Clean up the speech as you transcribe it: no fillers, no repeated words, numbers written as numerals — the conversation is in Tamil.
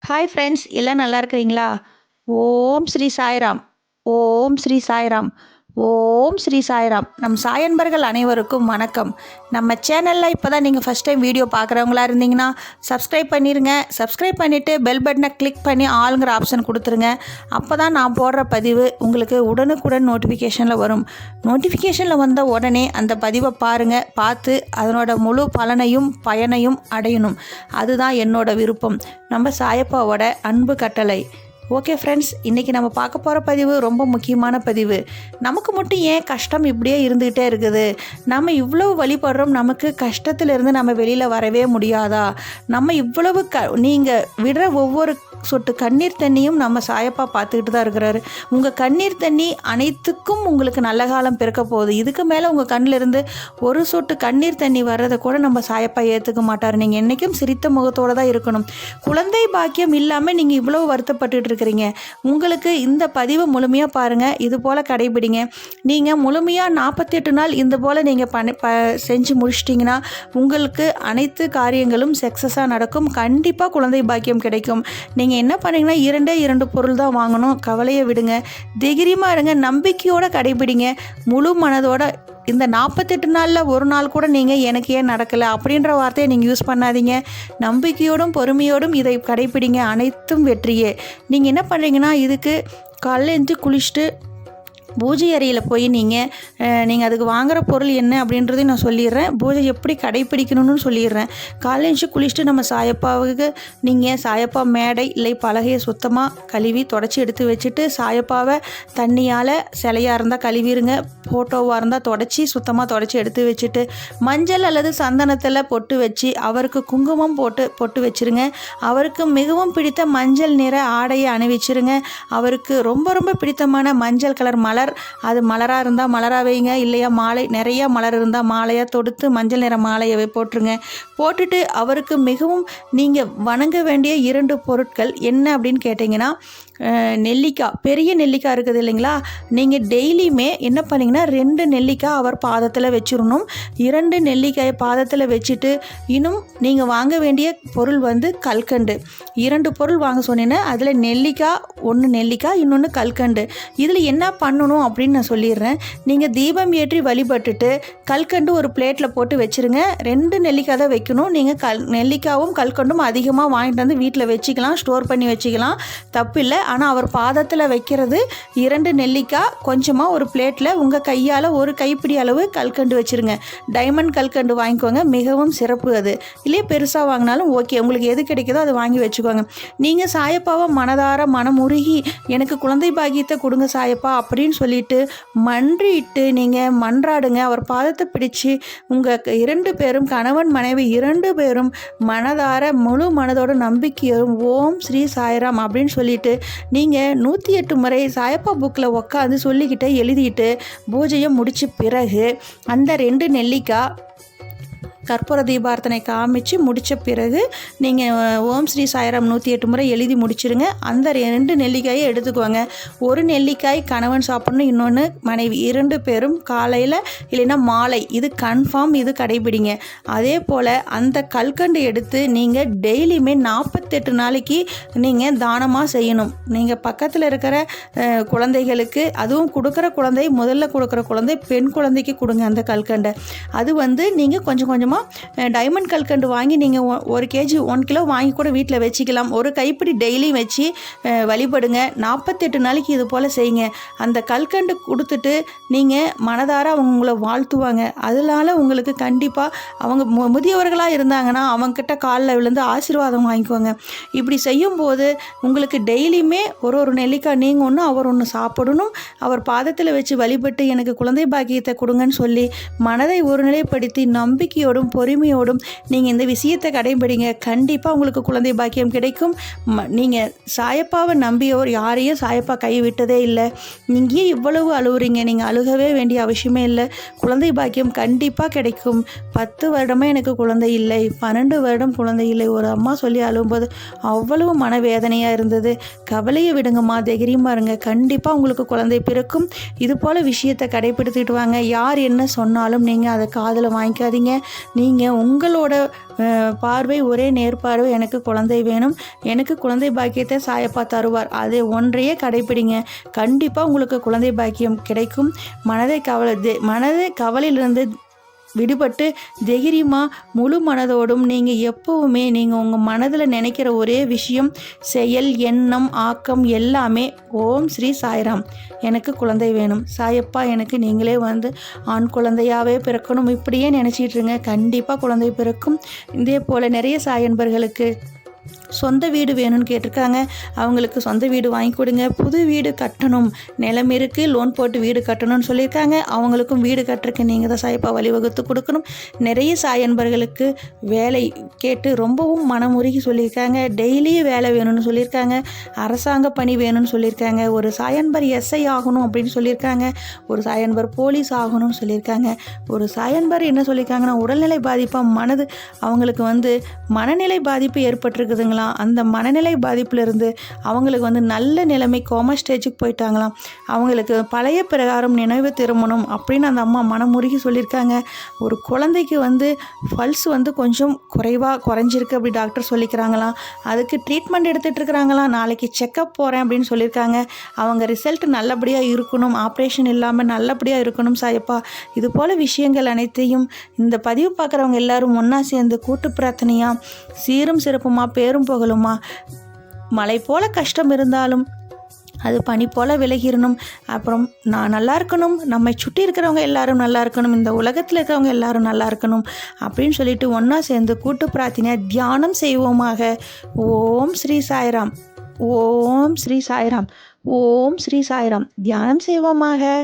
ஹாய் ஃப்ரெண்ட்ஸ், எல்லாம் நல்லா இருக்கிறீங்களா? ஓம் ஸ்ரீ சாய்ராம். ஓம் ஸ்ரீ சாய்ராம். ஓம் ஸ்ரீ சாய்ராம். நம் சாயன்பர்கள் அனைவருக்கும் வணக்கம். நம்ம சேனலில் இப்போ தான் நீங்கள் ஃபஸ்ட் டைம் வீடியோ பார்க்குறவங்களா இருந்தீங்கன்னா சப்ஸ்கிரைப் பண்ணிடுங்க. சப்ஸ்கிரைப் பண்ணிவிட்டு பெல் பட்டனை கிளிக் பண்ணி ஆளுங்கிற ஆப்ஷன் கொடுத்துருங்க. அப்போ தான் நான் போடுற பதிவு உங்களுக்கு உடனுக்குடன் நோட்டிஃபிகேஷனில் வரும். நோட்டிஃபிகேஷனில் வந்த உடனே அந்த பதிவை பாருங்கள். பார்த்து அதனோட முழு பலனையும் பயனையும் அடையணும். அதுதான் என்னோட விருப்பம். நம்ம சாயப்பாவோட அன்பு கட்டளை. ஓகே ஃப்ரெண்ட்ஸ், இன்றைக்கி நம்ம பார்க்க போகிற பதிவு ரொம்ப முக்கியமான பதிவு. நமக்கு மட்டும் ஏன் கஷ்டம் இப்படியே இருந்துக்கிட்டே இருக்குது? நம்ம இவ்வளவு வழிபடுறோம், நமக்கு கஷ்டத்திலிருந்து நம்ம வெளியில் வரவே முடியாதா? நம்ம இவ்வளவு நீங்கள் விடுற ஒவ்வொரு சொட்டு கண்ணீர் தண்ணியும் நம்ம சாயப்பா பார்த்துக்கிட்டு தான் இருக்கிறாரு. உங்கள் கண்ணீர் தண்ணி அனைத்துக்கும் உங்களுக்கு நல்ல காலம் பிறக்க போகுது. இதுக்கு மேலே உங்கள் கண்ணிலிருந்து ஒரு சொட்டு கண்ணீர் தண்ணி வர்றதை கூட நம்ம சாயப்பா ஏற்றுக்க மாட்டார். நீங்கள் என்றைக்கும் சிரித்த முகத்தோடு தான் இருக்கணும். குழந்தை பாக்கியம் இல்லாமல் நீங்கள் இவ்வளோ வருத்தப்பட்டு இருக்கிறீங்க. உங்களுக்கு இந்த பதிவை முழுமையாக பாருங்கள். இது போல் கடைபிடிங்க. நீங்கள் முழுமையாக 48 நாள் இந்த போல் நீங்கள் செஞ்சு முடிச்சிட்டிங்கன்னா உங்களுக்கு அனைத்து காரியங்களும் சக்ஸஸாக நடக்கும். கண்டிப்பாக குழந்தை பாக்கியம் கிடைக்கும். நீங்கள் என்ன பண்ணீங்கன்னா 2 பொருள் தான் வாங்கணும். கவலையை விடுங்க, தைரியமாக இருங்க, நம்பிக்கையோடு கடைபிடிங்க. முழு மனதோட இந்த 48 நாளில் ஒரு நாள் கூட நீங்கள் எனக்கு ஏன் நடக்கலை அப்படின்ற வார்த்தையை நீங்கள் யூஸ் பண்ணாதீங்க. நம்பிக்கையோடும் பொறுமையோடும் இதை கடைபிடிங்க. அனைத்தும் வெற்றியே. நீங்கள் என்ன பண்ணுறீங்கன்னா, இதுக்கு காலைல எழுந்து குளிச்சுட்டு பூஜை அறையில் போய் நீங்கள் அதுக்கு வாங்குகிற பொருள் என்ன அப்படின்றதையும் நான் சொல்லிடுறேன். பூஜை எப்படி கடைப்பிடிக்கணும்னு சொல்லிடுறேன். காலேஜ் குளிச்சுட்டு நம்ம சாயப்பாவுக்கு நீங்கள் சாயப்பா மேடை இல்லை பலகையை சுத்தமாக கழுவி தொடச்சி எடுத்து வச்சுட்டு, சாயப்பாவை தண்ணியால் சிலையாக இருந்தால் கழுவிடுங்க, ஃபோட்டோவாக இருந்தால் சுத்தமாக தொடச்சி எடுத்து வச்சுட்டு, மஞ்சள் அல்லது சந்தனத்தில் பொட்டு வச்சு அவருக்கு குங்குமம் பொட்டு வச்சுருங்க. அவருக்கு மிகவும் பிடித்த மஞ்சள் நிற ஆடையை அணிவிச்சிருங்க. அவருக்கு ரொம்ப ரொம்ப பிடித்தமான மஞ்சள் கலர் மலர், அது மலராக இருந்தால் மலராக வைங்க, இல்லையா மாலை நிறைய மலர் இருந்தால் மாலையாக தொடுத்து மஞ்சள் நிற மாலையை போட்டுருங்க. போட்டுட்டு அவருக்கு மிகவும் நீங்கள் வணங்க வேண்டிய 2 பொருட்கள் என்ன அப்படின்னு கேட்டிங்கன்னா, நெல்லிக்காய், பெரிய நெல்லிக்காய் இருக்குது இல்லைங்களா? நீங்கள் டெய்லியுமே என்ன பண்ணிங்கன்னா 2 நெல்லிக்காய் அவர் பாதத்தில் வச்சிடணும். 2 நெல்லிக்காயை பாதத்தில் வச்சுட்டு, இன்னும் நீங்கள் வாங்க வேண்டிய பொருள் வந்து கல்கண்டு. 2 பொருள் வாங்க சொன்னீங்கன்னா அதில் நெல்லிக்காய், 1 நெல்லிக்காய், இன்னொன்று கல்கண்டு. இதில் என்ன பண்ணணும் அப்படின்னு நான் சொல்லிடுறேன். நீங்கள் தீபம் ஏற்றி வழிபட்டுட்டு கல்கண்டு ஒரு பிளேட்டில் போட்டு வச்சுருங்க. 2 நெல்லிக்காய் தான் வைக்கணும். நீங்கள் நெல்லிக்காவும் கல்கண்டும் அதிகமாக வாங்கிட்டு வந்து வீட்டில் வச்சுக்கலாம், ஸ்டோர் பண்ணி வச்சுக்கலாம், தப்பு இல்லை. ஆனால் அவர் பாதத்தில் வைக்கிறது 2 நெல்லிக்காய், கொஞ்சமாக ஒரு பிளேட்டில் உங்கள் கையால் ஒரு கைப்பிடி அளவு கல்கண்டு வச்சுருங்க. டைமண்ட் கல்கண்டு வாங்கிக்கோங்க, மிகவும் சிறப்பு. அது இல்லையே பெருசாக வாங்கினாலும் ஓகே, உங்களுக்கு எது கிடைக்குதோ அதை வாங்கி வச்சுக்கோங்க. நீங்கள் சாயப்பாவை மனதார மனமுருகி எனக்கு குழந்தை பாக்கியத்தை கொடுங்க சாயப்பா அப்படின்னு சொல்லிட்டு மன்றிட்டு நீங்கள் மன்றாடுங்க. அவர் பாதத்தை பிடிச்சி உங்கள் 2 பேரும், கணவன் மனைவி 2 பேரும் மனதார முழு மனதோட நம்பிக்கையோடும் ஓம் ஸ்ரீ சாய்ராம் அப்படின்னு சொல்லிட்டு நீங்கள் 108 முறை சாயப்பா புக்கில் உட்காந்து சொல்லிக்கிட்டே எழுதிட்டு பூஜையை முடித்த பிறகு அந்த 2 நெல்லிக்காய் கற்பூர தீபார்த்தனை காமிச்சு முடித்த பிறகு நீங்கள் ஓம் ஸ்ரீ சாய்ராம் 108 முறை எழுதி முடிச்சிருங்க. அந்த 2 நெல்லிக்காயை எடுத்துக்குவாங்க. ஒரு நெல்லிக்காய் கணவன் சாப்பிடணும், இன்னொன்று மனைவி, 2 பேரும் காலையில் இல்லைன்னா மாலை. இது கன்ஃபார்ம், இது கடைபிடிங்க. அதே போல் அந்த கல்கண்டு எடுத்து நீங்கள் டெய்லியுமே 48 நாளைக்கு நீங்கள் தானமாக செய்யணும். நீங்கள் பக்கத்தில் இருக்கிற குழந்தைகளுக்கு, அதுவும் முதல்ல கொடுக்குற குழந்தை பெண் குழந்தைக்கு கொடுங்க அந்த கல்கண்டை. அது வந்து நீங்கள் கொஞ்சம் கொஞ்சமாக டைமண்ட் கல்கண்டு வாங்கி நீங்கள் 1 கேஜி 1 கிலோ வாங்கி கூட வீட்டில் வச்சுக்கலாம். ஒரு கைப்பிடி டெய்லியும் வச்சு வழிபடுங்க. 48 நாளைக்கு இது போல் செய்யுங்க. அந்த கல்கண்டு கொடுத்துட்டு நீங்கள் மனதார அவங்க உங்களை வாழ்த்துவாங்க. அதனால உங்களுக்கு கண்டிப்பாக அவங்க முதியவர்களாக இருந்தாங்கன்னா அவங்கக்கிட்ட காலில் விழுந்து ஆசீர்வாதம் வாங்கிக்குவாங்க. இப்படி செய்யும்போது உங்களுக்கு டெய்லியுமே ஒரு நெல்லிக்காய் நீங்கள் ஒன்று அவர் ஒன்று சாப்பிடணும். அவர் பாதத்தில் வச்சு வழிபட்டு எனக்கு குழந்தை பாக்கியத்தை கொடுங்கன்னு சொல்லி மனதை ஒருநிலைப்படுத்தி நம்பிக்கையோடும் பொறுமையோடும் நீங்கள் இந்த விஷயத்தை கடைபிடிங்க. கண்டிப்பாக உங்களுக்கு குழந்தை பாக்கியம் கிடைக்கும். நீங்கள் சாயப்பாவை நம்பியோர் யாரையும் சாயப்பா கைவிட்டதே இல்லை. நீங்கள் இவ்வளவு அழுகுறீங்க, நீங்கள் அழுகவே வேண்டிய அவசியமே இல்லை. குழந்தை பாக்கியம் கண்டிப்பாக கிடைக்கும். 10 வருடமே எனக்கு குழந்தை இல்லை, 12 வருடம் குழந்தை இல்லை, ஒரு அம்மா சொல்லி அழுகும்போது அவ்வளவு மனவேதனையாக இருந்தது. கவலையை விடுங்கம்மா, தைரியமாக இருங்க, கண்டிப்பாக உங்களுக்கு குழந்தை பிறக்கும். இது போல் விஷயத்தை கடைபிடித்துட்டு வாங்க. யார் என்ன சொன்னாலும் நீங்கள் அதை காதில் வாங்கிக்காதீங்க. நீங்கள் உங்களோட பார்வை ஒரே நேர்பார்வை, எனக்கு குழந்தை வேணும், எனக்கு குழந்தை பாக்கியத்தை சாயப்பா தருவார், அதை ஒன்றையே கடைப்பிடிங்க. கண்டிப்பாக உங்களுக்கு குழந்தை பாக்கியம் கிடைக்கும். மனதை கவலையிலிருந்து விடுபட்டு தைரியமாக முழு மனதோடும் நீங்கள் எப்போவுமே நீங்கள் உங்கள் மனதில் நினைக்கிற ஒரே விஷயம், செயல், எண்ணம், ஆக்கம் எல்லாமே ஓம் ஸ்ரீ சாய்ராம், எனக்கு குழந்தை வேணும் சாயப்பா, எனக்கு நீங்களே வந்து ஆண் குழந்தையாகவே பிறக்கணும், இப்படியே நினச்சிட்ருங்க. கண்டிப்பாக குழந்தை பிறக்கும். இதே போல் நிறைய சாயன்பர்களுக்கு சொந்த வீடு வேணும்னு கேட்டிருக்காங்க. அவங்களுக்கு சொந்த வீடு வாங்கி கொடுங்க. புது வீடு கட்டணும், நிலம் இருக்குது, லோன் போட்டு வீடு கட்டணும்னு சொல்லியிருக்காங்க. அவங்களுக்கும் வீடு கட்டுறதுக்கு நீங்கள் தான் சாயப்பா வழிவகுத்து கொடுக்கணும். நிறைய சாயன்பர்களுக்கு வேலை கேட்டு ரொம்பவும் மனமுருகி சொல்லியிருக்காங்க. டெய்லியும் வேலை வேணும்னு சொல்லியிருக்காங்க. அரசாங்க பணி வேணும்னு சொல்லியிருக்காங்க. ஒரு சாயன்பர் எஸ்ஐ ஆகணும் அப்படின்னு சொல்லியிருக்காங்க. ஒரு சாயன்பர் போலீஸ் ஆகணும்னு சொல்லியிருக்காங்க. ஒரு சாயன்பர் என்ன சொல்லியிருக்காங்கன்னா, உடல்நிலை பாதிப்பாக அவங்களுக்கு வந்து மனநிலை பாதிப்பு ஏற்பட்டிருக்குதுங்களா. அந்த மனநிலை பாதிப்பிலிருந்து அவங்களுக்கு வந்து நல்ல நிலைமை கோமா ஸ்டேஜுக்கு போயிட்டாங்களாம். அவங்களுக்கு பழைய பிரகாரம் நினைவு திரும்பணும் அப்படின்னு அந்த அம்மா மனமுருகி சொல்லியிருக்காங்க. ஒரு குழந்தைக்கு வந்து பல்ஸ் வந்து கொஞ்சம் குறைஞ்சிருக்கு அப்படி டாக்டர் சொல்லிக்கிறாங்களாம். அதுக்கு ட்ரீட்மெண்ட் எடுத்துகிட்டு இருக்கிறாங்களாம். நாளைக்கு செக்கப் போகிறேன் அப்படின்னு சொல்லியிருக்காங்க. அவங்க ரிசல்ட் நல்லபடியாக இருக்கணும், ஆப்ரேஷன் இல்லாமல் நல்லபடியாக இருக்கணும் சாயப்பா. இது போல் விஷயங்கள் அனைத்தையும் இந்த பதிவு பார்க்குறவங்க எல்லாரும் ஒன்றா சேர்ந்து கூட்டு பிரார்த்தனையாக சீரும் சிறப்புமா பேரும் புகழுமா, மலை போல கஷ்டம் இருந்தாலும் அது பனி போல் விலகிடணும். அப்புறம் நான் நல்லா இருக்கணும், நம்மை சுற்றி இருக்கிறவங்க எல்லாரும் நல்லா இருக்கணும், இந்த உலகத்தில் இருக்கிறவங்க எல்லாரும் நல்லா இருக்கணும் அப்படின்னு சொல்லிட்டு ஒன்றா சேர்ந்து கூட்டு பிரார்த்தனை தியானம் செய்வோமாக. ஓம் ஸ்ரீ சாய்ராம், ஓம் ஸ்ரீ சாய்ராம், ஓம் ஸ்ரீ சாய்ராம். தியானம் செய்வோமாக.